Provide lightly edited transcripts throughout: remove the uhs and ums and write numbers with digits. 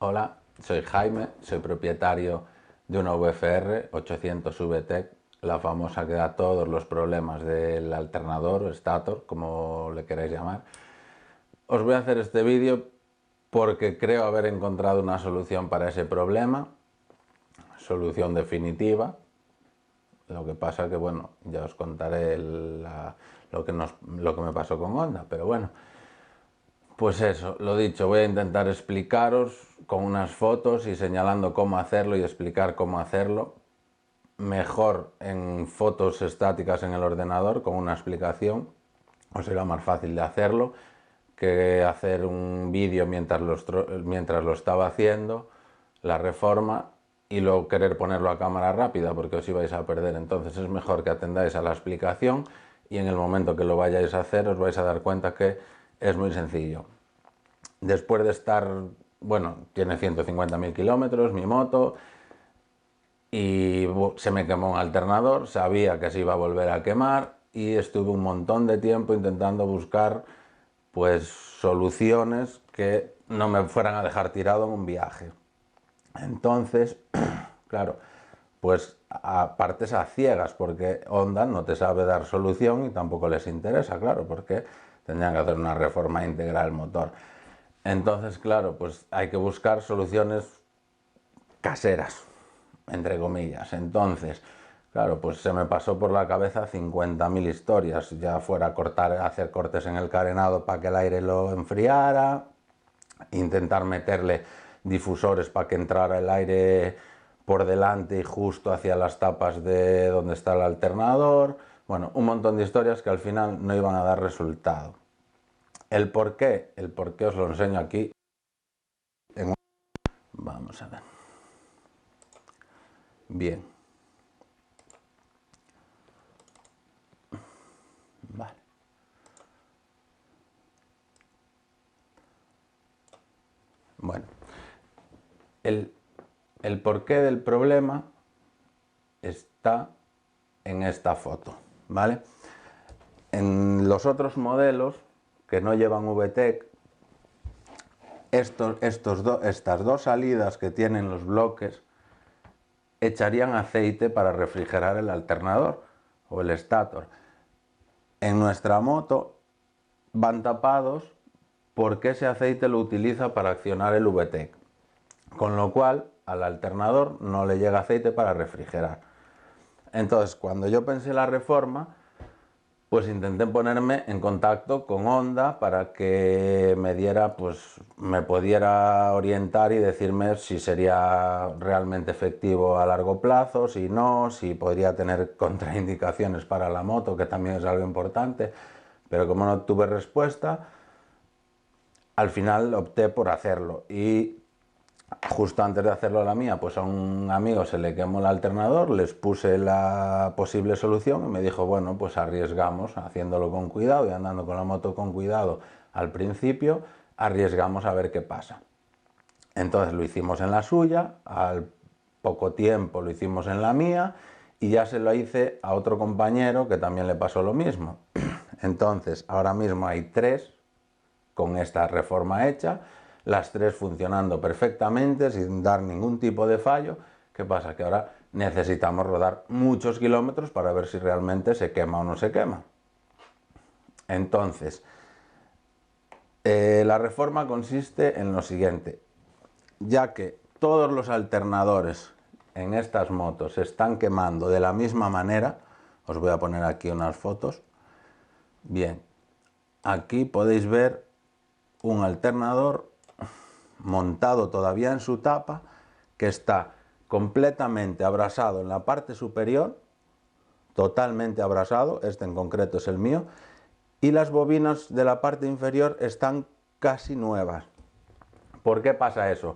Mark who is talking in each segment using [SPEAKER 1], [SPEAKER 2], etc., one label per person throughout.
[SPEAKER 1] Hola, soy Jaime, soy propietario de una VFR 800 VTEC, la famosa que da todos los problemas del alternador o stator, como le queráis llamar. Os voy a hacer este vídeo porque creo haber encontrado una solución para ese problema, solución definitiva. Lo que pasa que, bueno, ya os contaré lo que me pasó con Honda, pero bueno. Pues eso, lo dicho, voy a intentar explicaros con unas fotos y señalando cómo hacerlo y explicar cómo hacerlo. Mejor en fotos estáticas en el ordenador con una explicación, os será más fácil de hacerlo que hacer un vídeo mientras lo estaba haciendo, la reforma, y luego querer ponerlo a cámara rápida porque os ibais a perder. Entonces es mejor que atendáis a la explicación y en el momento que lo vayáis a hacer os vais a dar cuenta que es muy sencillo. Después de estar, bueno, tiene 150.000 kilómetros mi moto y se me quemó un alternador, sabía que se iba a volver a quemar y estuve un montón de tiempo intentando buscar pues soluciones que no me fueran a dejar tirado en un viaje. Entonces, claro, pues partes a ciegas porque Honda no te sabe dar solución y tampoco les interesa, claro, porque tendrían que hacer una reforma integral al motor. Entonces, claro, pues hay que buscar soluciones caseras, entre comillas. Entonces, claro, pues se me pasó por la cabeza 50.000 historias, ya fuera cortar, hacer cortes en el carenado para que el aire lo enfriara, intentar meterle difusores para que entrara el aire por delante y justo hacia las tapas de donde está el alternador. Bueno, un montón de historias que al final no iban a dar resultado. El por qué os lo enseño aquí. Vamos a ver. Bien. Vale. Bueno, el, el porqué del problema está en esta foto, ¿vale? En los otros modelos que no llevan VTEC, estas dos salidas que tienen los bloques echarían aceite para refrigerar el alternador o el stator. En nuestra moto van tapados porque ese aceite lo utiliza para accionar el VTEC, con lo cual al alternador no le llega aceite para refrigerar. Entonces, cuando yo pensé la reforma, pues intenté ponerme en contacto con Honda para que me diera, pues me pudiera orientar y decirme si sería realmente efectivo a largo plazo, si no, si podría tener contraindicaciones para la moto, que también es algo importante, pero como no tuve respuesta, al final opté por hacerlo. Y justo antes de hacerlo a la mía, pues a un amigo se le quemó el alternador, les puse la posible solución y me dijo, bueno, pues arriesgamos, haciéndolo con cuidado y andando con la moto con cuidado al principio, arriesgamos a ver qué pasa. Entonces lo hicimos en la suya, al poco tiempo lo hicimos en la mía y ya se lo hice a otro compañero que también le pasó lo mismo. Entonces ahora mismo hay tres con esta reforma hecha, las tres funcionando perfectamente sin dar ningún tipo de fallo. ¿Qué pasa? Que ahora necesitamos rodar muchos kilómetros para ver si realmente se quema o no se quema. Entonces, la reforma consiste en lo siguiente: ya que todos los alternadores en estas motos se están quemando de la misma manera, os voy a poner aquí unas fotos. Bien, aquí podéis ver un alternador montado todavía en su tapa, que está completamente abrasado en la parte superior, totalmente abrasado, este en concreto es el mío, y las bobinas de la parte inferior están casi nuevas. ¿Por qué pasa eso?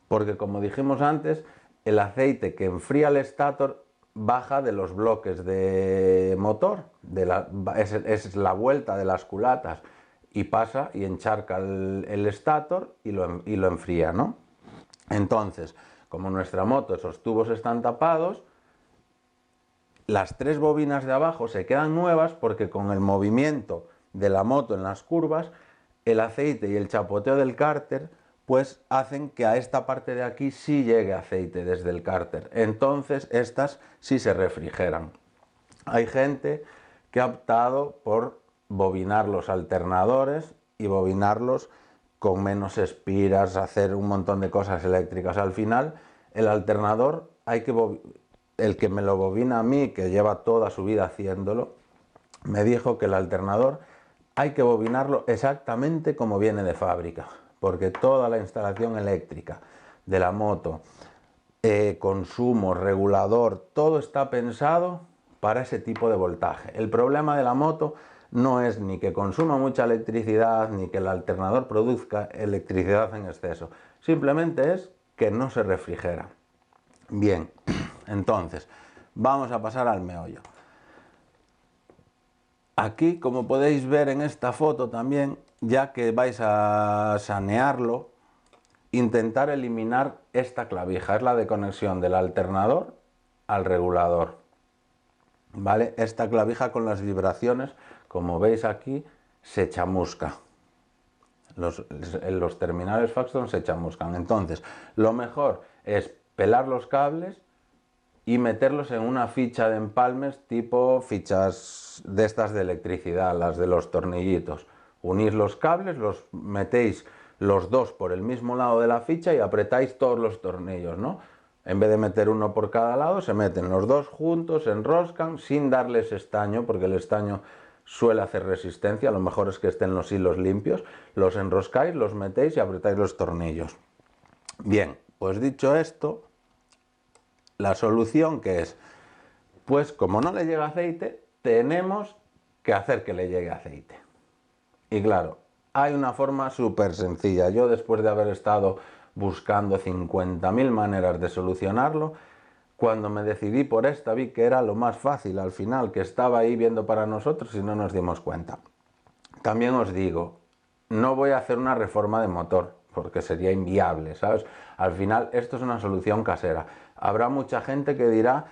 [SPEAKER 1] Porque, como dijimos antes, el aceite que enfría el stator baja de los bloques de motor, es la vuelta de las culatas, y pasa y encharca el stator y lo enfría, ¿no? Entonces, como nuestra moto, esos tubos están tapados, las tres bobinas de abajo se quedan nuevas porque con el movimiento de la moto en las curvas, el aceite y el chapoteo del cárter pues hacen que a esta parte de aquí sí llegue aceite desde el cárter. Entonces estas sí se refrigeran. Hay gente que ha optado por bobinar los alternadores y bobinarlos con menos espiras, hacer un montón de cosas eléctricas. Al final, el alternador el que me lo bobina a mí, que lleva toda su vida haciéndolo, me dijo que el alternador hay que bobinarlo exactamente como viene de fábrica, porque toda la instalación eléctrica de la moto, consumo, regulador, todo está pensado para ese tipo de voltaje. El problema de la moto no es ni que consuma mucha electricidad, ni que el alternador produzca electricidad en exceso. Simplemente es que no se refrigera. Bien, entonces, vamos a pasar al meollo. Aquí, como podéis ver en esta foto también, ya que vais a sanearlo, intentar eliminar esta clavija. Es la de conexión del alternador al regulador. ¿Vale? Esta clavija con las vibraciones, como veis aquí, se chamusca. Los terminales Faxton se chamuscan. Entonces, lo mejor es pelar los cables y meterlos en una ficha de empalmes tipo fichas de estas de electricidad, las de los tornillitos. Unís los cables, los metéis los dos por el mismo lado de la ficha y apretáis todos los tornillos, ¿no? En vez de meter uno por cada lado, se meten los dos juntos, se enroscan sin darles estaño, porque el estaño suele hacer resistencia. Lo mejor es que estén los hilos limpios. Los enroscáis, los metéis y apretáis los tornillos. Bien, pues dicho esto, la solución ¿qué es? Pues como no le llega aceite, tenemos que hacer que le llegue aceite. Y claro, hay una forma súper sencilla. Yo, después de haber estado buscando 50.000 maneras de solucionarlo, cuando me decidí por esta, vi que era lo más fácil al final, que estaba ahí viendo para nosotros y no nos dimos cuenta. También os digo, no voy a hacer una reforma de motor, porque sería inviable, ¿sabes? Al final, esto es una solución casera. Habrá mucha gente que dirá,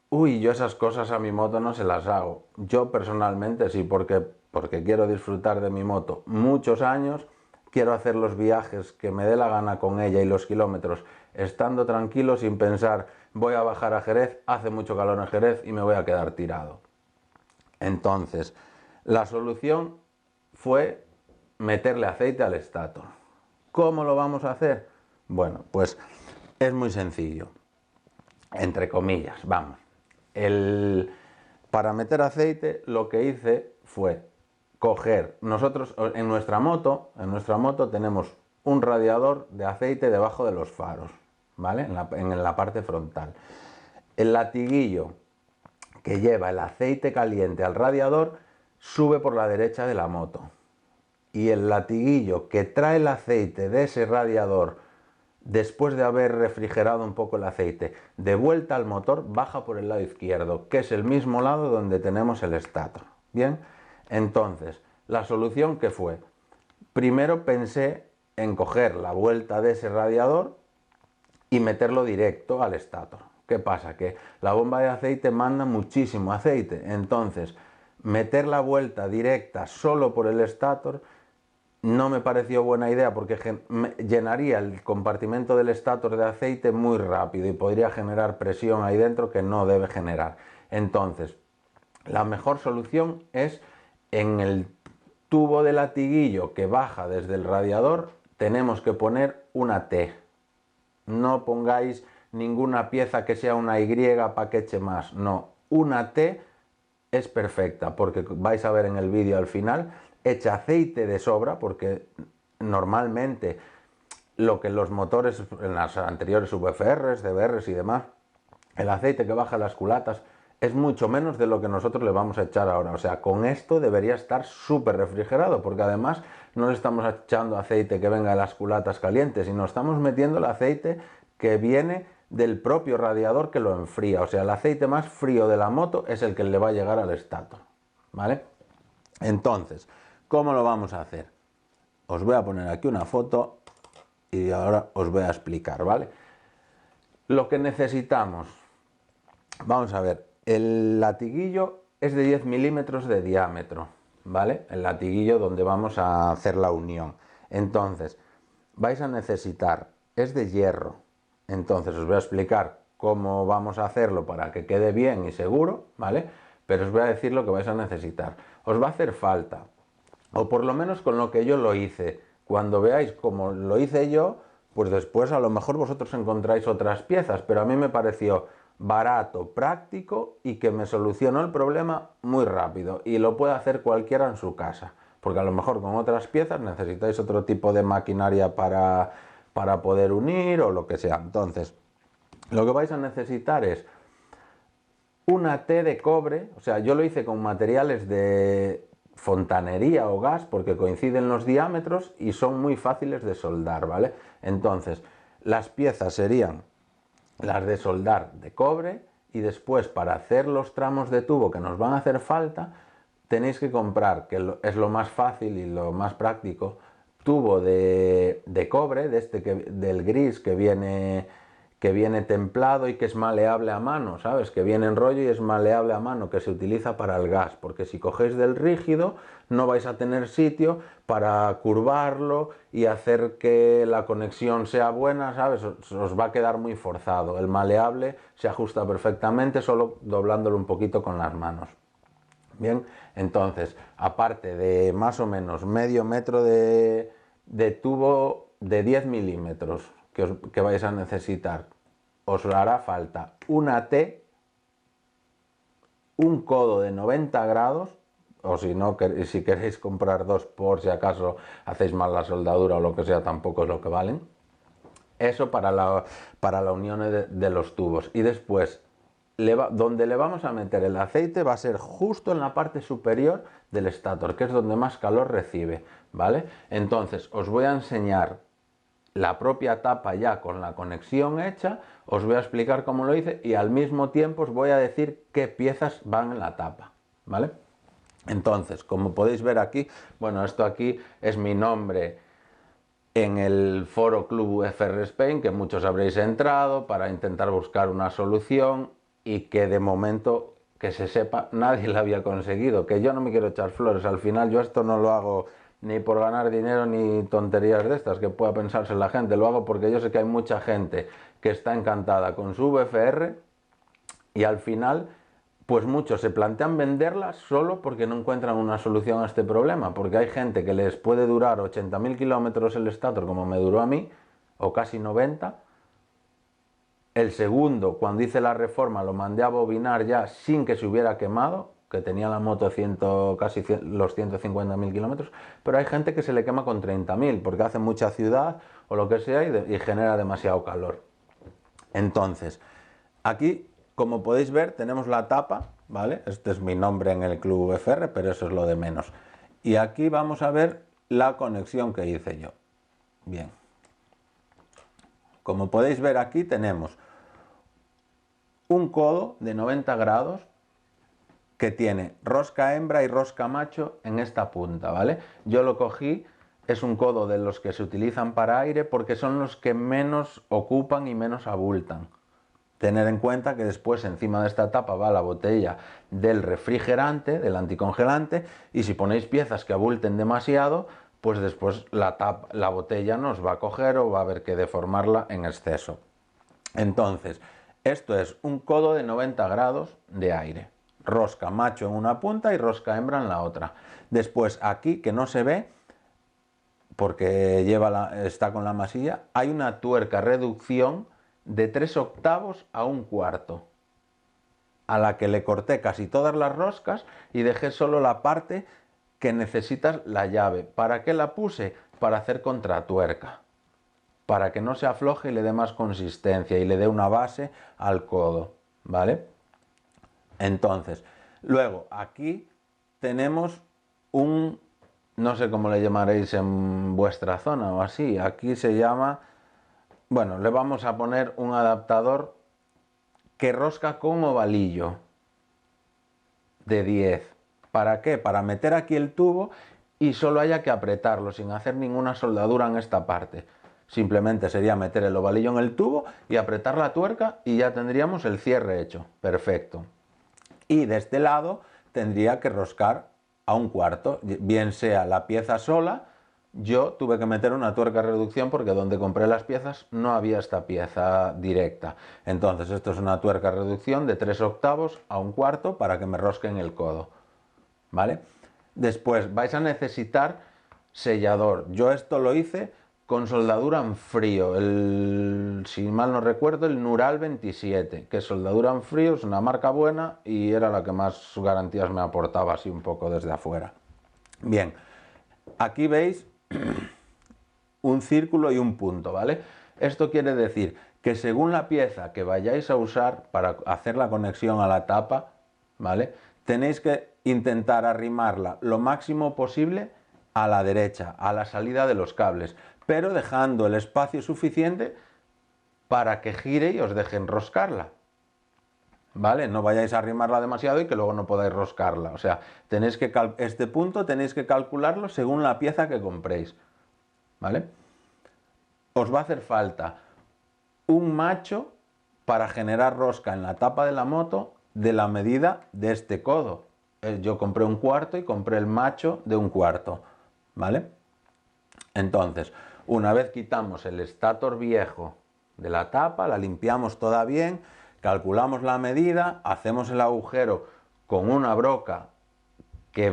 [SPEAKER 1] uy, yo esas cosas a mi moto no se las hago. Yo personalmente sí, porque quiero disfrutar de mi moto muchos años, quiero hacer los viajes que me dé la gana con ella y los kilómetros estando tranquilo, sin pensar, voy a bajar a Jerez, hace mucho calor en Jerez y me voy a quedar tirado. Entonces, la solución fue meterle aceite al estator. ¿Cómo lo vamos a hacer? Bueno, pues es muy sencillo, entre comillas, vamos. Para meter aceite, lo que hice fue coger, nosotros en nuestra moto tenemos un radiador de aceite debajo de los faros, ¿vale? En la parte frontal. El latiguillo que lleva el aceite caliente al radiador sube por la derecha de la moto. Y el latiguillo que trae el aceite de ese radiador, después de haber refrigerado un poco el aceite, de vuelta al motor, baja por el lado izquierdo, que es el mismo lado donde tenemos el estator. Bien, entonces, la solución ¿qué fue? Primero pensé en coger la vuelta de ese radiador y meterlo directo al estator. ¿Qué pasa? Que la bomba de aceite manda muchísimo aceite, entonces meter la vuelta directa solo por el estator no me pareció buena idea, porque llenaría el compartimento del estator de aceite muy rápido y podría generar presión ahí dentro que no debe generar. Entonces, la mejor solución es en el tubo de latiguillo que baja desde el radiador, tenemos que poner una T. No pongáis ninguna pieza que sea una Y para que eche más. No, una T es perfecta, porque vais a ver en el vídeo al final, echa aceite de sobra, porque normalmente lo que los motores en las anteriores VFRs, DBRs y demás, el aceite que baja las culatas es mucho menos de lo que nosotros le vamos a echar ahora. O sea, con esto debería estar súper refrigerado, porque además no le estamos echando aceite que venga de las culatas calientes, sino estamos metiendo el aceite que viene del propio radiador que lo enfría. O sea, el aceite más frío de la moto es el que le va a llegar al estator, ¿vale? Entonces, ¿cómo lo vamos a hacer? Os voy a poner aquí una foto y ahora os voy a explicar, ¿vale? Lo que necesitamos, vamos a ver, el latiguillo es de 10 milímetros de diámetro, ¿vale? El latiguillo donde vamos a hacer la unión. Entonces, vais a necesitar, es de hierro. Entonces os voy a explicar cómo vamos a hacerlo para que quede bien y seguro, ¿vale? Pero os voy a decir lo que vais a necesitar. Os va a hacer falta, o por lo menos con lo que yo lo hice. Cuando veáis cómo lo hice yo, pues después a lo mejor vosotros encontráis otras piezas, pero a mí me pareció barato, práctico y que me solucionó el problema muy rápido y lo puede hacer cualquiera en su casa, porque a lo mejor con otras piezas necesitáis otro tipo de maquinaria para poder unir o lo que sea. Entonces, lo que vais a necesitar es una T de cobre, o sea, yo lo hice con materiales de fontanería o gas porque coinciden los diámetros y son muy fáciles de soldar, ¿vale? Entonces, las piezas serían las de soldar de cobre y después para hacer los tramos de tubo que nos van a hacer falta, tenéis que comprar, que es lo más fácil y lo más práctico, tubo de cobre, del gris que viene templado y que es maleable a mano, ¿sabes? Que viene en rollo y es maleable a mano, que se utiliza para el gas, porque si cogéis del rígido no vais a tener sitio para curvarlo y hacer que la conexión sea buena, ¿sabes? Os va a quedar muy forzado. El maleable se ajusta perfectamente solo doblándolo un poquito con las manos. Bien, entonces, aparte de más o menos medio metro de tubo de 10 milímetros que vais a necesitar, os hará falta una T, un codo de 90 grados, o si no, si queréis comprar dos por si acaso hacéis mal la soldadura o lo que sea, tampoco es lo que valen. Eso para la unión de los tubos. Y después, donde le vamos a meter el aceite va a ser justo en la parte superior del estator, que es donde más calor recibe, ¿vale? Entonces, os voy a enseñar la propia tapa ya con la conexión hecha, os voy a explicar cómo lo hice y al mismo tiempo os voy a decir qué piezas van en la tapa, ¿vale? Entonces, como podéis ver aquí, bueno, esto aquí es mi nombre en el foro Club UFR Spain, que muchos habréis entrado para intentar buscar una solución y que de momento, que se sepa, nadie la había conseguido. Que yo no me quiero echar flores, al final yo esto no lo hago ni por ganar dinero ni tonterías de estas que pueda pensarse la gente, lo hago porque yo sé que hay mucha gente que está encantada con su VFR y al final pues muchos se plantean venderlas solo porque no encuentran una solución a este problema, porque hay gente que les puede durar 80.000 kilómetros el estator como me duró a mí, o casi 90. El segundo, cuando hice la reforma, lo mandé a bobinar ya sin que se hubiera quemado, que tenía la moto casi los 150.000 kilómetros, pero hay gente que se le quema con 30.000 porque hace mucha ciudad o lo que sea y genera demasiado calor. Entonces, aquí, como podéis ver, tenemos la tapa, ¿vale? Este es mi nombre en el Club VFR, pero eso es lo de menos. Y aquí vamos a ver la conexión que hice yo. Bien. Como podéis ver aquí tenemos un codo de 90 grados que tiene rosca hembra y rosca macho en esta punta, ¿vale? Yo lo cogí, es un codo de los que se utilizan para aire porque son los que menos ocupan y menos abultan. Tener en cuenta que después encima de esta tapa va la botella del refrigerante, del anticongelante, y si ponéis piezas que abulten demasiado, pues después la botella nos va a coger o va a haber que deformarla en exceso. Entonces, esto es un codo de 90 grados de aire. Rosca macho en una punta y rosca hembra en la otra. Después aquí, que no se ve, porque está con la masilla, hay una tuerca reducción de 3/8 a 1/4, a la que le corté casi todas las roscas y dejé solo la parte que necesitas la llave. ¿Para qué la puse? Para hacer contratuerca, para que no se afloje y le dé más consistencia y le dé una base al codo, ¿vale? Entonces, luego aquí tenemos no sé cómo le llamaréis en vuestra zona o así, aquí se llama, bueno, le vamos a poner un adaptador que rosca con ovalillo de 10. ¿Para qué? Para meter aquí el tubo y solo haya que apretarlo sin hacer ninguna soldadura en esta parte. Simplemente sería meter el ovalillo en el tubo y apretar la tuerca y ya tendríamos el cierre hecho. Perfecto. Y de este lado tendría que roscar a 1/4, bien sea la pieza sola, yo tuve que meter una tuerca de reducción porque donde compré las piezas no había esta pieza directa. Entonces esto es una tuerca de reducción de 3/8 a 1/4 para que me rosquen el codo, ¿vale? Después vais a necesitar sellador. Yo esto lo hice con soldadura en frío, si mal no recuerdo, el Nural 27, que soldadura en frío, es una marca buena y era la que más garantías me aportaba así un poco desde afuera. Bien, aquí veis un círculo y un punto, ¿vale? Esto quiere decir que según la pieza que vayáis a usar para hacer la conexión a la tapa, ¿vale? Tenéis que intentar arrimarla lo máximo posible a la derecha, a la salida de los cables, pero dejando el espacio suficiente para que gire y os deje enroscarla, ¿vale? No vayáis a arrimarla demasiado y que luego no podáis roscarla. O sea, tenéis que este punto tenéis que calcularlo según la pieza que compréis, ¿vale? Os va a hacer falta un macho para generar rosca en la tapa de la moto de la medida de este codo. Yo compré 1/4 y compré el macho de 1/4, ¿vale? Entonces, una vez quitamos el estator viejo de la tapa, la limpiamos toda bien, calculamos la medida, hacemos el agujero con una broca que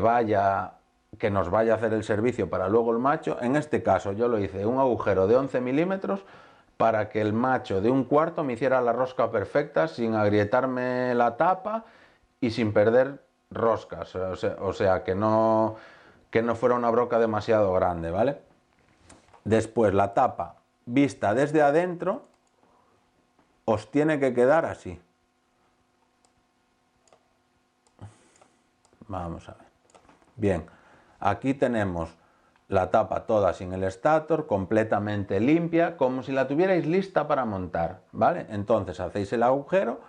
[SPEAKER 1] nos vaya a hacer el servicio para luego el macho. En este caso yo lo hice un agujero de 11 milímetros para que el macho de 1/4 me hiciera la rosca perfecta sin agrietarme la tapa y sin perder roscas, o sea que no fuera una broca demasiado grande, ¿vale? Después la tapa vista desde adentro os tiene que quedar así. Vamos a ver. Bien, aquí tenemos la tapa toda sin el estator, completamente limpia, como si la tuvierais lista para montar, ¿vale? Entonces hacéis el agujero,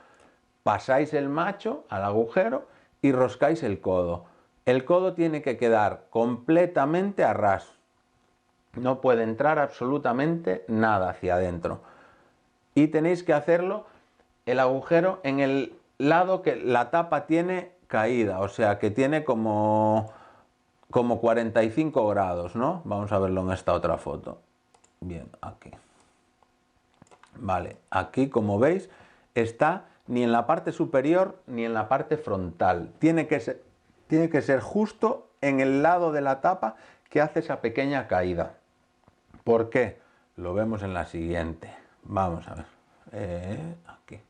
[SPEAKER 1] pasáis el macho al agujero y roscáis el codo. El codo tiene que quedar completamente a ras. No puede entrar absolutamente nada hacia adentro. Y tenéis que hacerlo el agujero en el lado que la tapa tiene caída, o sea que tiene como 45 grados, ¿no? Vamos a verlo en esta otra foto. Bien, aquí. Vale, aquí como veis está ni en la parte superior ni en la parte frontal. Tiene que ser justo en el lado de la tapa que hace esa pequeña caída. ¿Por qué? Lo vemos en la siguiente. Vamos a ver. Aquí.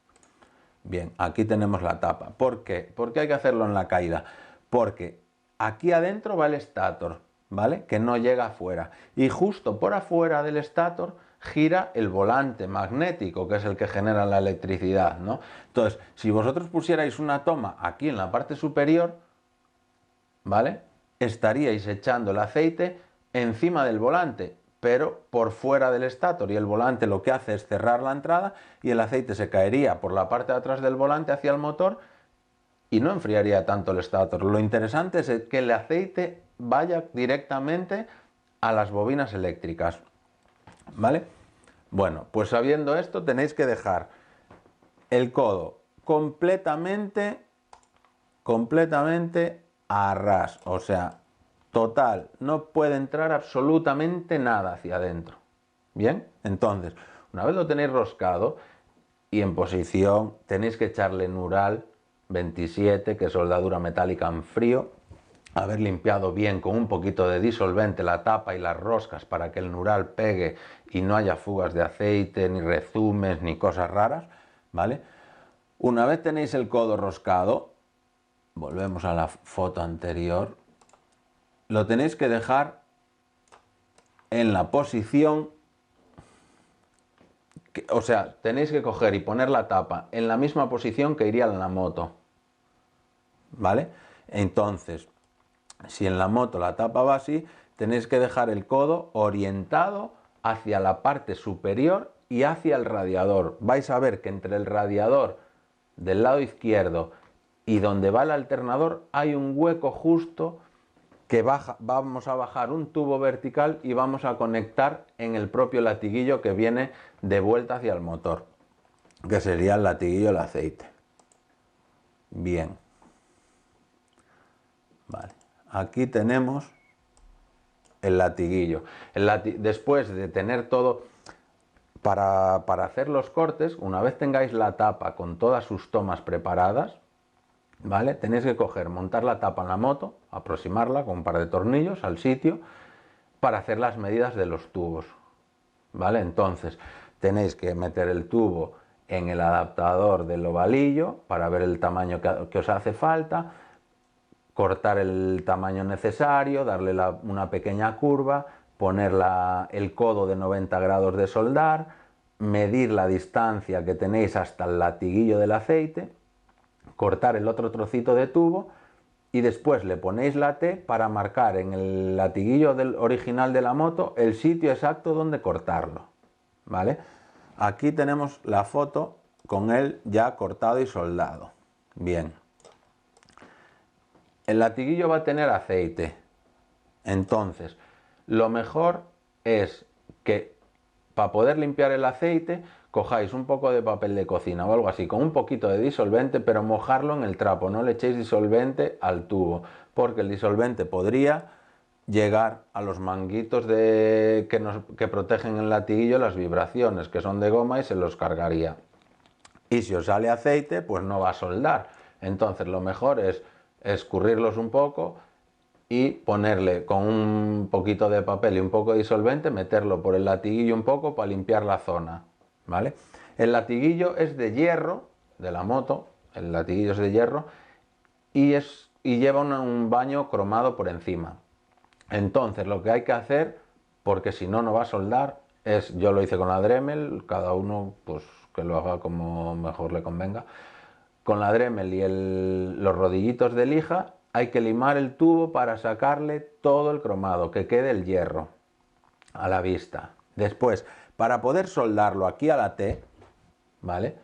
[SPEAKER 1] Bien, aquí tenemos la tapa. ¿Por qué? ¿Por qué hay que hacerlo en la caída? Porque aquí adentro va el estator, ¿vale? Que no llega afuera. Y justo por afuera del estator gira el volante magnético, que es el que genera la electricidad, ¿no? Entonces, si vosotros pusierais una toma aquí en la parte superior, ¿vale? Estaríais echando el aceite encima del volante, pero por fuera del estator, y el volante lo que hace es cerrar la entrada y el aceite se caería por la parte de atrás del volante hacia el motor y no enfriaría tanto el estator. Lo interesante es que el aceite vaya directamente a las bobinas eléctricas, ¿vale? Bueno, pues sabiendo esto tenéis que dejar el codo completamente a ras, o sea, total, no puede entrar absolutamente nada hacia adentro. Bien, entonces, una vez lo tenéis roscado y en posición, tenéis que echarle Nural 27, que es soldadura metálica en frío, haber limpiado bien con un poquito de disolvente la tapa y las roscas para que el Nural pegue y no haya fugas de aceite, ni rezumes, ni cosas raras, ¿vale? Una vez tenéis el codo roscado, volvemos a la foto anterior, lo tenéis que dejar en la posición, o sea, tenéis que coger y poner la tapa en la misma posición que iría en la moto, ¿vale? Entonces, si en la moto la tapa va así, tenéis que dejar el codo orientado hacia la parte superior y hacia el radiador. Vais a ver que entre el radiador del lado izquierdo y donde va el alternador hay un hueco justo que vamos a bajar un tubo vertical y vamos a conectar en el propio latiguillo que viene de vuelta hacia el motor, que sería el latiguillo del aceite. Bien. Vale. Aquí tenemos el latiguillo. Después de tener todo, para hacer los cortes, una vez tengáis la tapa con todas sus tomas preparadas, ¿vale? Tenéis que coger, montar la tapa en la moto, aproximarla con un par de tornillos al sitio para hacer las medidas de los tubos, ¿vale? Entonces tenéis que meter el tubo en el adaptador del ovalillo para ver el tamaño que os hace falta, cortar el tamaño necesario, darle una pequeña curva, poner el codo de 90 grados de soldar, medir la distancia que tenéis hasta el latiguillo del aceite, cortar el otro trocito de tubo y después le ponéis la T para marcar en el latiguillo original de la moto el sitio exacto donde cortarlo, ¿vale? Aquí tenemos la foto con él ya cortado y soldado. Bien. El latiguillo va a tener aceite. Entonces, lo mejor es que para poder limpiar el aceite cojáis un poco de papel de cocina o algo así, con un poquito de disolvente, pero mojarlo en el trapo, no le echéis disolvente al tubo, porque el disolvente podría llegar a los manguitos que protegen el latiguillo, las vibraciones, que son de goma, y se los cargaría. Y si os sale aceite, pues no va a soldar. Entonces lo mejor es escurrirlos un poco y ponerle con un poquito de papel y un poco de disolvente, meterlo por el latiguillo un poco para limpiar la zona, ¿vale? El latiguillo es de hierro, de la moto, el latiguillo es de hierro y lleva un baño cromado por encima. Entonces lo que hay que hacer, porque si no, no va a soldar, yo lo hice con la Dremel, cada uno pues que lo haga como mejor le convenga. Con la Dremel y los rodillitos de lija hay que limar el tubo para sacarle todo el cromado, que quede el hierro a la vista. Después, para poder soldarlo aquí a la T, ¿vale?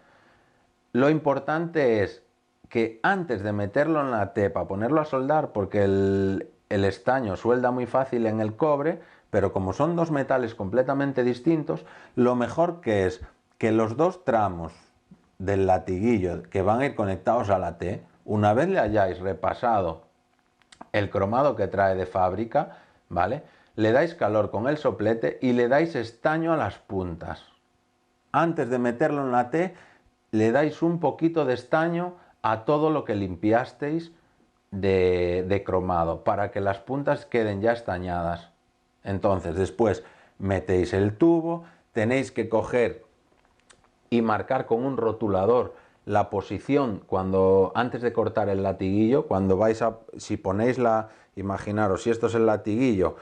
[SPEAKER 1] Lo importante es que antes de meterlo en la T para ponerlo a soldar, porque el estaño suelda muy fácil en el cobre, pero como son dos metales completamente distintos, lo mejor que es que los dos tramos del latiguillo que van a ir conectados a la T, una vez le hayáis repasado el cromado que trae de fábrica, ¿vale? Le dais calor con el soplete y le dais estaño a las puntas. Antes de meterlo en la T, le dais un poquito de estaño a todo lo que limpiasteis de cromado, para que las puntas queden ya estañadas. Entonces, después metéis el tubo, tenéis que coger y marcar con un rotulador la posición antes de cortar el latiguillo, si ponéis imaginaros, si esto es el latiguillo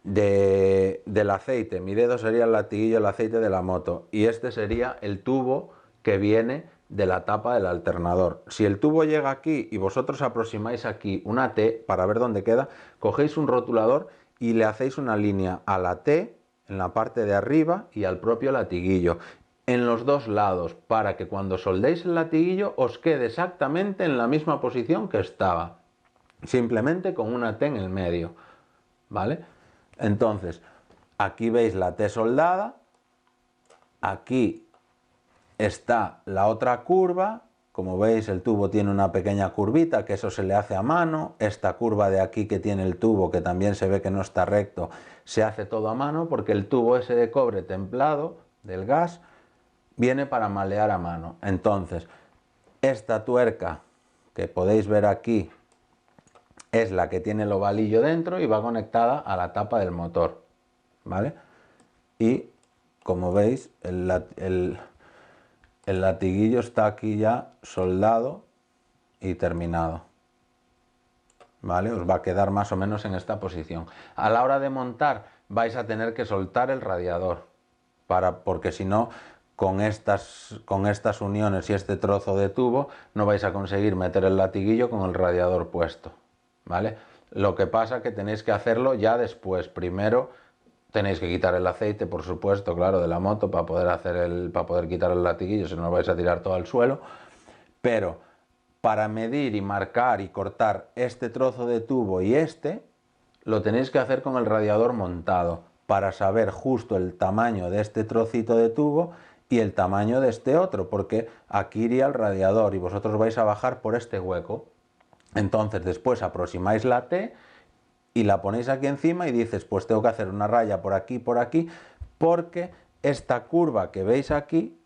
[SPEAKER 1] del aceite, mi dedo sería el latiguillo del aceite de la moto y este sería el tubo que viene de la tapa del alternador. Si el tubo llega aquí y vosotros aproximáis aquí una T para ver dónde queda, cogéis un rotulador y le hacéis una línea a la T en la parte de arriba y al propio latiguillo en los dos lados, para que cuando soldéis el latiguillo os quede exactamente en la misma posición que estaba, simplemente con una T en el medio, ¿vale? Entonces, aquí veis la T soldada, aquí está la otra curva, como veis el tubo tiene una pequeña curvita, que eso se le hace a mano, esta curva de aquí que tiene el tubo, que también se ve que no está recto, se hace todo a mano, porque el tubo ese de cobre templado del gas viene para malear a mano. Entonces, esta tuerca que podéis ver aquí es la que tiene el ovalillo dentro y va conectada a la tapa del motor, ¿vale? Y como veis, el latiguillo está aquí ya soldado y terminado, ¿vale? Os va a quedar más o menos en esta posición. A la hora de montar vais a tener que soltar el radiador, porque si no, con estas uniones y este trozo de tubo no vais a conseguir meter el latiguillo con el radiador puesto, ¿vale? Lo que pasa es que tenéis que hacerlo ya después. Primero tenéis que quitar el aceite, por supuesto, claro, de la moto para poder quitar el latiguillo, si no lo vais a tirar todo al suelo. Pero para medir y marcar y cortar este trozo de tubo y lo tenéis que hacer con el radiador montado, para saber justo el tamaño de este trocito de tubo y el tamaño de este otro, porque aquí iría el radiador y vosotros vais a bajar por este hueco. Entonces después aproximáis la T y la ponéis aquí encima y dices, pues tengo que hacer una raya por aquí, porque esta curva que veis aquí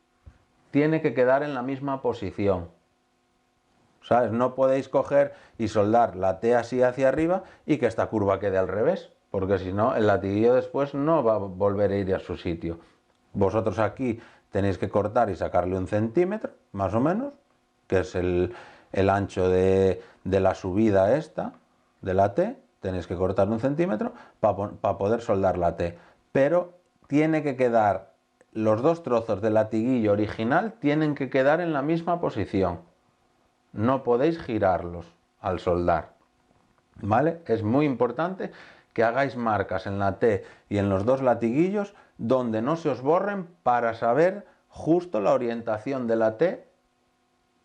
[SPEAKER 1] tiene que quedar en la misma posición. ¿Sabes? No podéis coger y soldar la T así hacia arriba y que esta curva quede al revés, porque si no, el latiguillo después no va a volver a ir a su sitio. Vosotros aquí tenéis que cortar y sacarle 1 centímetro, más o menos, que es el ancho de la subida esta, de la T. Tenéis que cortar 1 centímetro para poder soldar la T. Pero tiene que quedar, los dos trozos del latiguillo original tienen que quedar en la misma posición. No podéis girarlos al soldar, ¿vale? Es muy importante que hagáis marcas en la T y en los dos latiguillos donde no se os borren para saber justo la orientación de la T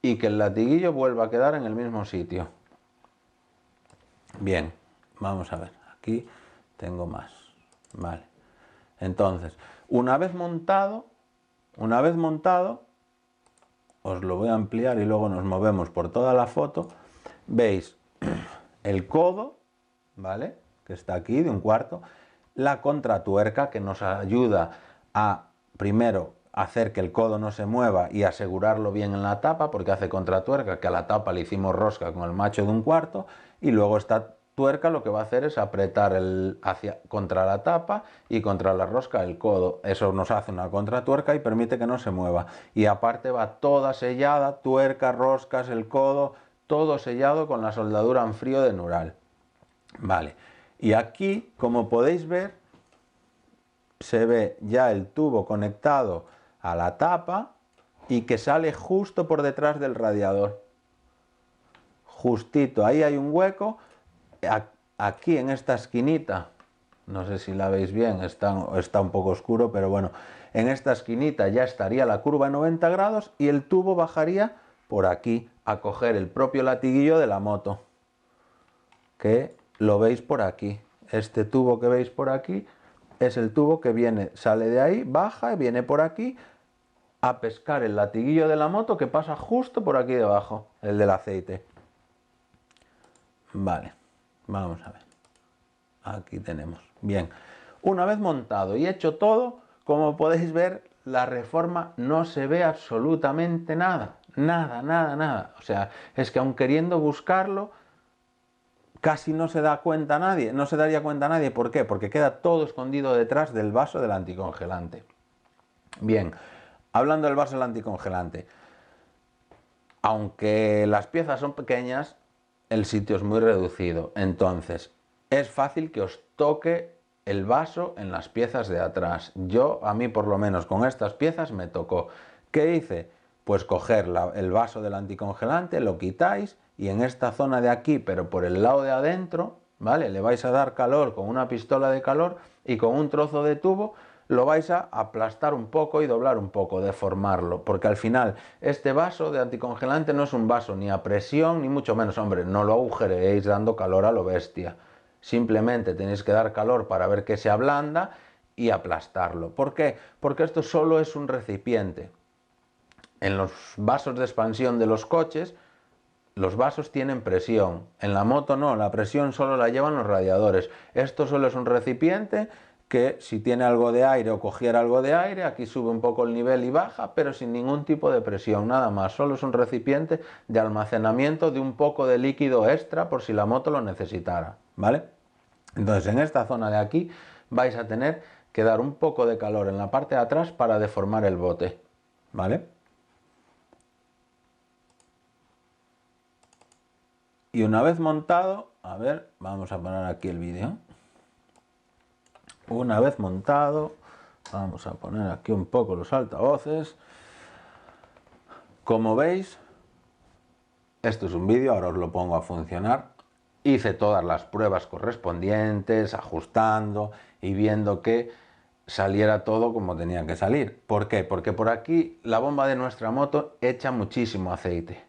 [SPEAKER 1] y que el latiguillo vuelva a quedar en el mismo sitio. Bien, vamos a ver, aquí tengo más, ¿vale? Entonces, una vez montado, os lo voy a ampliar y luego nos movemos por toda la foto, veis el codo, ¿vale? Que está aquí de 1/4, la contratuerca que nos ayuda a, primero, hacer que el codo no se mueva y asegurarlo bien en la tapa, porque hace contratuerca, que a la tapa le hicimos rosca con el macho de 1/4, y luego esta tuerca lo que va a hacer es apretar contra la tapa y contra la rosca del codo. Eso nos hace una contratuerca y permite que no se mueva. Y aparte va toda sellada, tuerca, roscas, el codo, todo sellado con la soldadura en frío de Nural. Vale, y aquí, como podéis ver, se ve ya el tubo conectado a la tapa y que sale justo por detrás del radiador. Justito, ahí hay un hueco. Aquí en esta esquinita, no sé si la veis bien, está un poco oscuro, pero bueno, en esta esquinita ya estaría la curva de 90 grados y el tubo bajaría por aquí a coger el propio latiguillo de la moto, que lo veis por aquí. Este tubo que veis por aquí es el tubo que viene, sale de ahí, baja y viene por aquí a pescar el latiguillo de la moto que pasa justo por aquí debajo, el del aceite. Vale. Vamos a ver, aquí tenemos. Bien, una vez montado y hecho todo, como podéis ver, la reforma no se ve absolutamente nada, nada. O sea, es que aun queriendo buscarlo, casi no se da cuenta nadie, no se daría cuenta nadie. ¿Por qué? Porque queda todo escondido detrás del vaso del anticongelante. Bien, hablando del vaso del anticongelante, aunque las piezas son pequeñas, el sitio es muy reducido, entonces es fácil que os toque el vaso en las piezas de atrás. A mí por lo menos con estas piezas me tocó. ¿Qué hice? Pues coger el vaso del anticongelante, lo quitáis y en esta zona de aquí, pero por el lado de adentro, ¿vale? Le vais a dar calor con una pistola de calor y con un trozo de tubo lo vais a aplastar un poco y doblar un poco, deformarlo, porque al final este vaso de anticongelante no es un vaso ni a presión ni mucho menos, hombre, no lo agujeréis dando calor a lo bestia, simplemente tenéis que dar calor para ver que se ablanda y aplastarlo. ¿Por qué? Porque esto solo es un recipiente. En los vasos de expansión de los coches, los vasos tienen presión, en la moto no, la presión solo la llevan los radiadores. Esto solo es un recipiente que si tiene algo de aire o cogiera algo de aire, aquí sube un poco el nivel y baja, pero sin ningún tipo de presión, nada más. Solo es un recipiente de almacenamiento de un poco de líquido extra por si la moto lo necesitara, ¿vale? Entonces en esta zona de aquí vais a tener que dar un poco de calor en la parte de atrás para deformar el bote, ¿vale? Y una vez montado, a ver, vamos a poner aquí el vídeo. Una vez montado, vamos a poner aquí un poco los altavoces. Como veis, esto es un vídeo, ahora os lo pongo a funcionar. Hice todas las pruebas correspondientes, ajustando y viendo que saliera todo como tenía que salir. ¿Por qué? Porque por aquí la bomba de nuestra moto echa muchísimo aceite.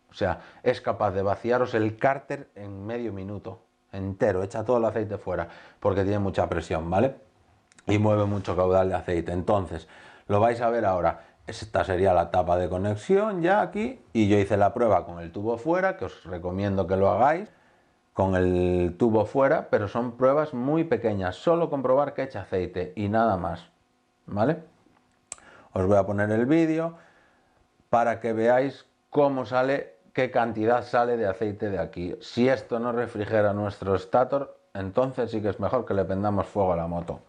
[SPEAKER 1] O sea, es capaz de vaciaros el cárter en medio minuto entero, echa todo el aceite fuera, porque tiene mucha presión, ¿vale? Y mueve mucho caudal de aceite. Entonces, lo vais a ver ahora. Esta sería la tapa de conexión ya aquí, y yo hice la prueba con el tubo fuera, que os recomiendo que lo hagáis. con el tubo fuera, pero son pruebas muy pequeñas, solo comprobar que echa aceite y nada más, ¿vale? Os voy a poner el vídeo para que veáis cómo sale, qué cantidad sale de aceite de aquí. Si esto no refrigera nuestro stator, entonces sí que es mejor que le prendamos fuego a la moto.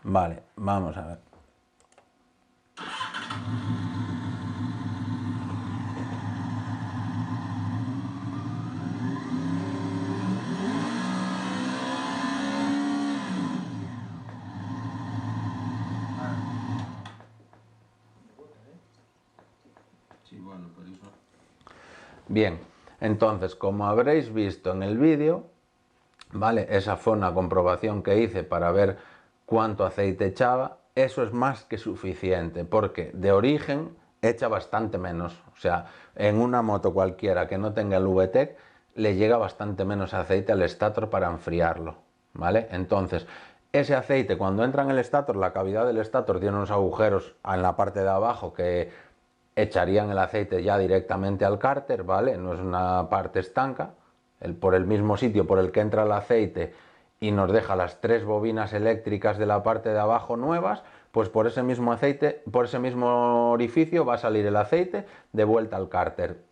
[SPEAKER 1] Vale, vamos a ver. Bien, entonces, como habréis visto en el vídeo, ¿vale? Esa fue una comprobación que hice para ver cuánto aceite echaba. Eso es más que suficiente, porque de origen echa bastante menos. O sea, en una moto cualquiera que no tenga el VTEC, le llega bastante menos aceite al stator para enfriarlo, ¿vale? Entonces, ese aceite cuando entra en el stator, la cavidad del stator tiene unos agujeros en la parte de abajo que echarían el aceite ya directamente al cárter, ¿vale? No es una parte estanca, por el mismo sitio por el que entra el aceite y nos deja las 3 bobinas eléctricas de la parte de abajo nuevas, pues por ese mismo aceite, por ese mismo orificio va a salir el aceite de vuelta al cárter.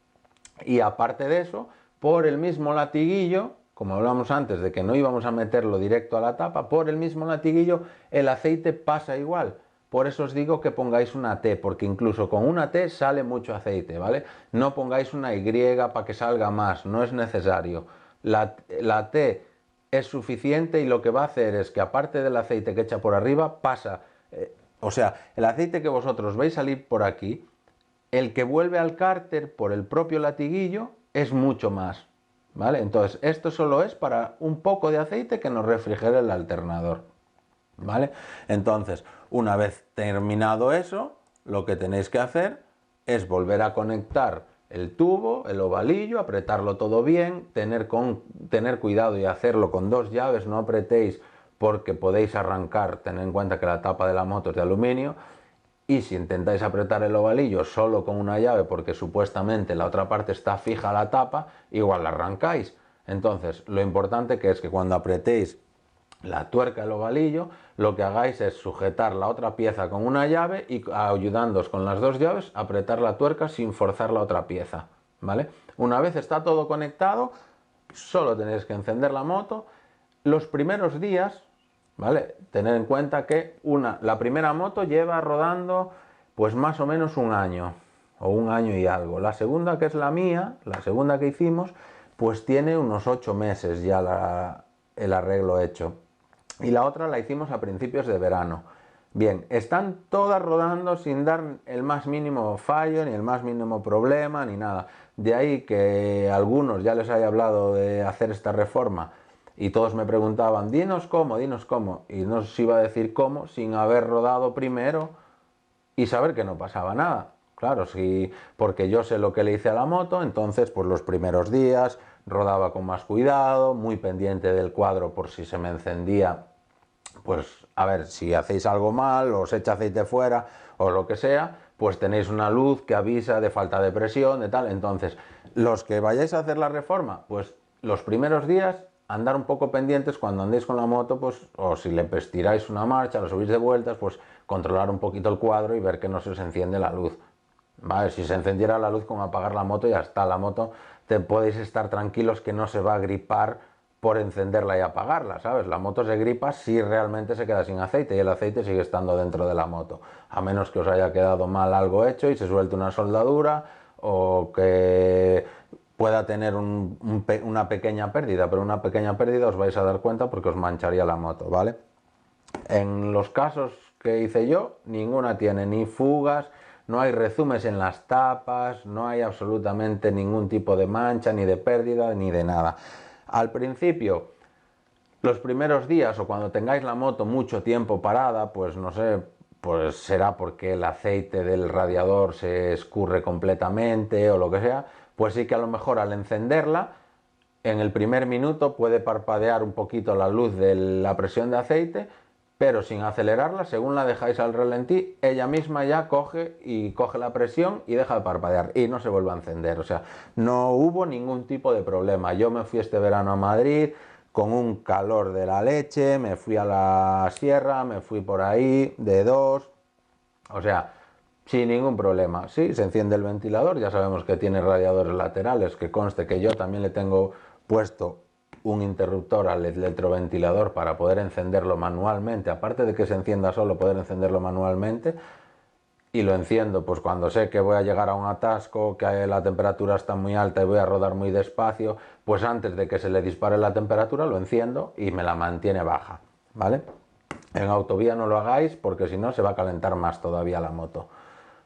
[SPEAKER 1] Y aparte de eso, por el mismo latiguillo, como hablamos antes de que no íbamos a meterlo directo a la tapa, por el mismo latiguillo el aceite pasa igual. Por eso os digo que pongáis una T, porque incluso con una T sale mucho aceite, ¿vale? No pongáis una Y para que salga más, no es necesario. La T es suficiente y lo que va a hacer es que aparte del aceite que echa por arriba, pasa, o sea, el aceite que vosotros veis salir por aquí, el que vuelve al cárter por el propio latiguillo es mucho más, ¿vale? Entonces, esto solo es para un poco de aceite que nos refrigere el alternador, ¿vale? Entonces, una vez terminado eso, lo que tenéis que hacer es volver a conectar el tubo, el ovalillo, apretarlo todo bien, tener cuidado y hacerlo con 2 llaves, no apretéis porque podéis arrancar, tened en cuenta que la tapa de la moto es de aluminio, y si intentáis apretar el ovalillo solo con una llave porque supuestamente la otra parte está fija a la tapa, igual la arrancáis. Entonces, lo importante que es que cuando apretéis la tuerca del ovalillo, lo que hagáis es sujetar la otra pieza con una llave y ayudándoos con las 2 llaves, apretar la tuerca sin forzar la otra pieza, ¿vale? Una vez está todo conectado, solo tenéis que encender la moto. Los primeros días, ¿vale? Tened en cuenta que la primera moto lleva rodando pues más o menos un año o un año y algo. La segunda, que es la mía, la segunda que hicimos, pues tiene unos 8 meses ya el arreglo hecho. Y la otra la hicimos a principios de verano. Bien, están todas rodando sin dar el más mínimo fallo, ni el más mínimo problema, ni nada. De ahí que algunos ya les haya hablado de hacer esta reforma y todos me preguntaban, dinos cómo, y no os iba a decir cómo sin haber rodado primero y saber que no pasaba nada. Claro, sí, porque yo sé lo que le hice a la moto, entonces pues los primeros días rodaba con más cuidado, muy pendiente del cuadro por si se me encendía, pues a ver, si hacéis algo mal, os echa aceite fuera o lo que sea, pues tenéis una luz que avisa de falta de presión, de tal. Entonces, los que vayáis a hacer la reforma, pues los primeros días andar un poco pendientes cuando andéis con la moto, pues, o si le tiráis una marcha, lo subís de vueltas, pues controlar un poquito el cuadro y ver que no se os enciende la luz. ¿Vale? Si se encendiera la luz con apagar la moto, ya está, la moto te podéis estar tranquilos que no se va a gripar por encenderla y apagarla, ¿sabes? La moto se gripa si realmente se queda sin aceite y el aceite sigue estando dentro de la moto, a menos que os haya quedado mal algo hecho y se suelte una soldadura o que pueda tener una pequeña pérdida, pero una pequeña pérdida os vais a dar cuenta porque os mancharía la moto, ¿vale? En los casos que hice yo, ninguna tiene ni fugas, no hay rezumes en las tapas, no hay absolutamente ningún tipo de mancha, ni de pérdida, ni de nada. Al principio, los primeros días o cuando tengáis la moto mucho tiempo parada, pues no sé, pues será porque el aceite del radiador se escurre completamente o lo que sea, pues sí que a lo mejor al encenderla, en el primer minuto puede parpadear un poquito la luz de la presión de aceite, pero sin acelerarla, según la dejáis al ralentí, ella misma ya coge la presión y deja de parpadear y no se vuelve a encender. O sea, no hubo ningún tipo de problema. Yo me fui este verano a Madrid con un calor de la leche, me fui a la sierra, me fui por ahí de dos, o sea, sin ningún problema. Sí, se enciende el ventilador, ya sabemos que tiene radiadores laterales, que conste que yo también le tengo puesto un interruptor al electroventilador para poder encenderlo manualmente, aparte de que se encienda solo, poder encenderlo manualmente, y lo enciendo pues cuando sé que voy a llegar a un atasco, que la temperatura está muy alta y voy a rodar muy despacio, pues antes de que se le dispare la temperatura lo enciendo y me la mantiene baja, ¿vale? En autovía no lo hagáis porque si no se va a calentar más todavía la moto,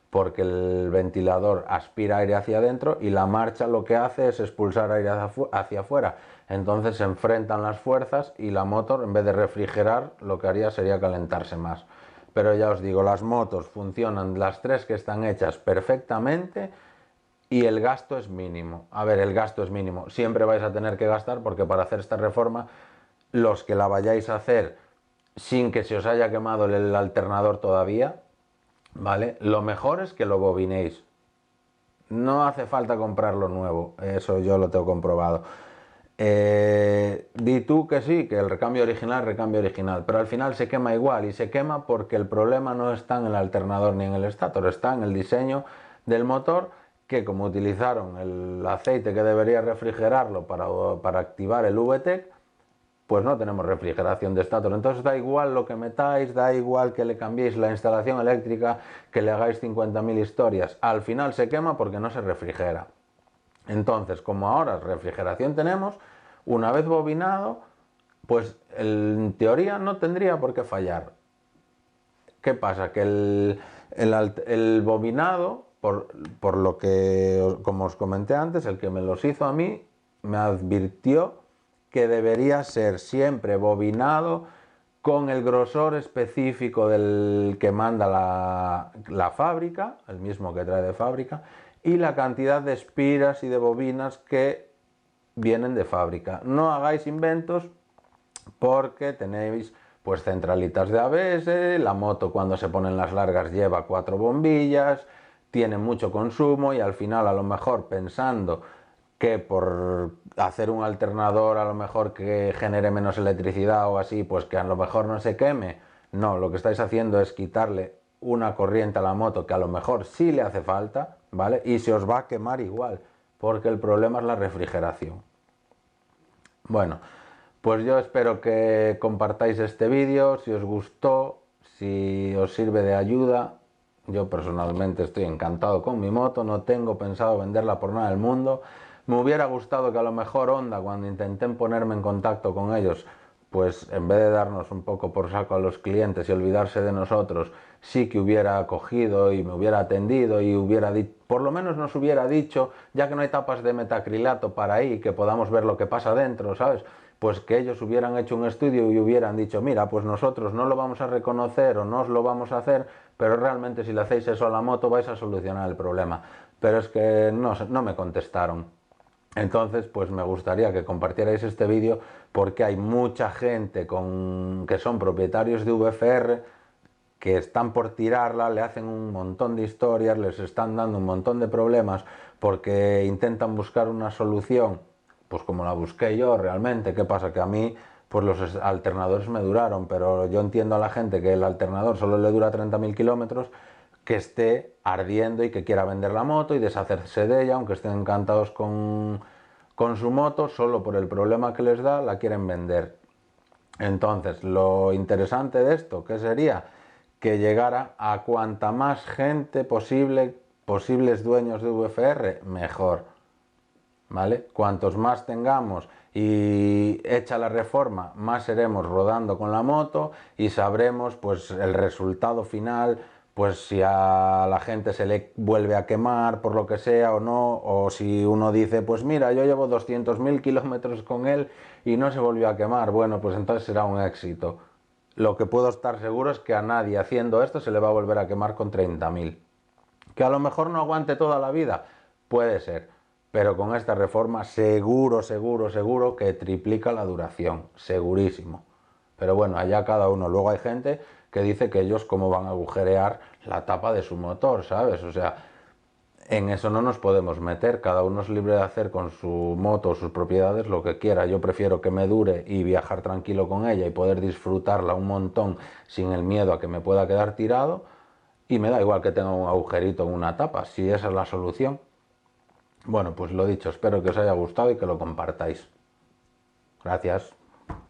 [SPEAKER 1] porque el ventilador aspira aire hacia adentro y la marcha lo que hace es expulsar aire hacia afuera. Entonces se enfrentan las fuerzas y la moto, en vez de refrigerar, lo que haría sería calentarse más. Pero ya os digo, las motos funcionan, las tres que están hechas perfectamente, y el gasto es mínimo. A ver, el gasto es mínimo. Siempre vais a tener que gastar porque para hacer esta reforma, los que la vayáis a hacer sin que se os haya quemado el alternador todavía, ¿vale? Lo mejor es que lo bobinéis. No hace falta comprarlo nuevo, eso yo lo tengo comprobado. Di tú que sí, que el recambio original, pero al final se quema igual, y se quema porque el problema no está en el alternador ni en el estator, está en el diseño del motor, que como utilizaron el aceite que debería refrigerarlo para activar el VTEC, pues no tenemos refrigeración de estator. Entonces da igual lo que metáis, da igual que le cambiéis la instalación eléctrica, que le hagáis 50.000 historias, al final se quema porque no se refrigera. Entonces, como ahora refrigeración tenemos, una vez bobinado, pues en teoría no tendría por qué fallar. ¿Qué pasa? Que el bobinado, por lo que, como os comenté antes, el que me los hizo a mí, me advirtió que debería ser siempre bobinado con el grosor específico del que manda la fábrica, el mismo que trae de fábrica, y la cantidad de espiras y de bobinas que vienen de fábrica. No hagáis inventos porque tenéis pues centralitas de ABS, la moto cuando se ponen las largas lleva 4 bombillas, tiene mucho consumo y al final a lo mejor pensando que por hacer un alternador a lo mejor que genere menos electricidad o así, pues que a lo mejor no se queme. No, lo que estáis haciendo es quitarle una corriente a la moto que a lo mejor sí le hace falta, ¿vale? Y se os va a quemar igual, porque el problema es la refrigeración. Bueno, pues yo espero que compartáis este vídeo, si os gustó, si os sirve de ayuda. Yo personalmente estoy encantado con mi moto, no tengo pensado venderla por nada del mundo. Me hubiera gustado que a lo mejor Honda, cuando intenté ponerme en contacto con ellos, pues en vez de darnos un poco por saco a los clientes y olvidarse de nosotros, sí que hubiera cogido y me hubiera atendido y hubiera por lo menos nos hubiera dicho, ya que no hay tapas de metacrilato para ahí, que podamos ver lo que pasa dentro, ¿sabes? Pues que ellos hubieran hecho un estudio y hubieran dicho, mira, pues nosotros no lo vamos a reconocer o no os lo vamos a hacer, pero realmente si le hacéis eso a la moto vais a solucionar el problema. Pero es que no me contestaron. Entonces, pues me gustaría que compartierais este vídeo porque hay mucha gente que son propietarios de VFR que están por tirarla, le hacen un montón de historias, les están dando un montón de problemas porque intentan buscar una solución, pues como la busqué yo realmente. ¿Qué pasa? Que a mí pues los alternadores me duraron, pero yo entiendo a la gente que el alternador solo le dura 30.000 kilómetros, que esté ardiendo y que quiera vender la moto y deshacerse de ella, aunque estén encantados con su moto, solo por el problema que les da la quieren vender. Entonces, lo interesante de esto, ¿qué sería? Que llegara a cuanta más gente posibles dueños de VFR, mejor, ¿vale? Cuantos más tengamos y hecha la reforma, más seremos rodando con la moto y sabremos pues el resultado final, pues si a la gente se le vuelve a quemar por lo que sea o no, o si uno dice, pues mira, yo llevo 200.000 kilómetros con él y no se volvió a quemar, bueno, pues entonces será un éxito. Lo que puedo estar seguro es que a nadie haciendo esto se le va a volver a quemar con 30.000. Que a lo mejor no aguante toda la vida, puede ser, pero con esta reforma seguro que triplica la duración, segurísimo. Pero bueno, allá cada uno. Luego hay gente que dice que ellos cómo van a agujerear la tapa de su motor, ¿sabes? O sea, en eso no nos podemos meter, cada uno es libre de hacer con su moto o sus propiedades lo que quiera. Yo prefiero que me dure y viajar tranquilo con ella y poder disfrutarla un montón sin el miedo a que me pueda quedar tirado, y me da igual que tenga un agujerito en una tapa, si esa es la solución. Bueno, pues lo dicho, espero que os haya gustado y que lo compartáis. Gracias.